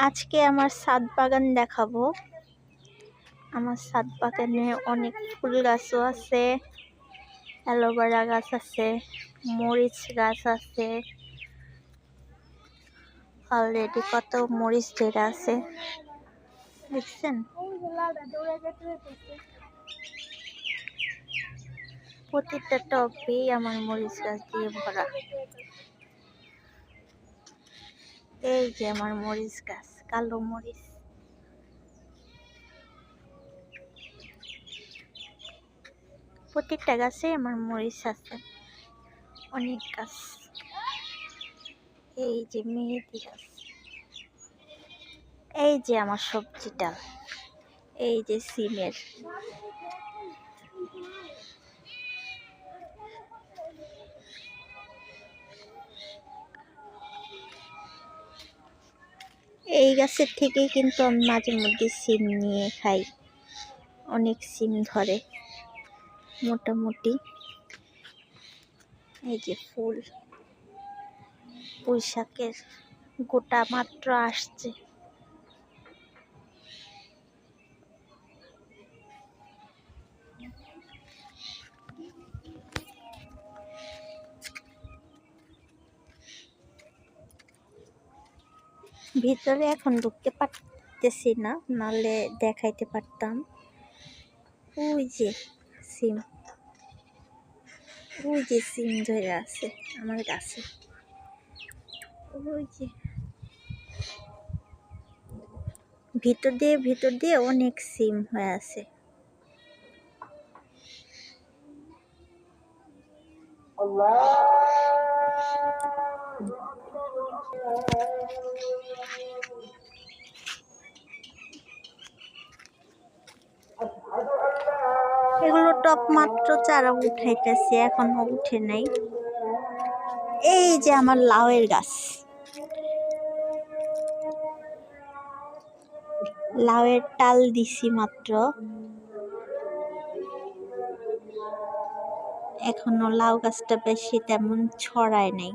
আজকে আমার ছাদ বাগান দেখাবো। আমার ছাদ বাগানে অনেক ফুল গাছও আছে, অ্যালোভেরা গাছ আছে, মরিচ গাছ আছে। অলরেডি কত মরিচ ধরে আছে দেখছেন। প্রতিটা টবেই আমার মরিচ গাছ দিয়ে ভরা। এই যে আমার মরিচ গাছ, কালো মরিচ। প্রত্যেকটা গাছে আমার মরিচ আছে, অনেক গাছ। এই যে মেহেদি গাছ, এই যে আমার সবজি ডাল, এই যে সিমের। এই গাছের থেকেই কিন্তু আমি মাঝে মধ্যে সিম নিয়ে খাই। অনেক সিম ধরে মোটামুটি। এই যে ফুল, পুঁইশাকের গোটা মাত্র আসছে। ভিতরে এখন ঢুকতে পারতেছি না, নাহলে দেখাইতে পারতাম। ওই যে সিম, ওই যে সিম ধরে আছে আমার গাছে। ওই যে ভিতর দিয়ে অনেক সিম হয়ে আছে। এগুলো টপ মাত্র চারা উঠাইতেছে, এখনো উঠে নাই। এই যে আমার লাউয়ের গাছ, লাউয়ের টাল দিছি মাত্র, এখনো লাউ গাছটা বেশি তেমন ছড়ায় নাই।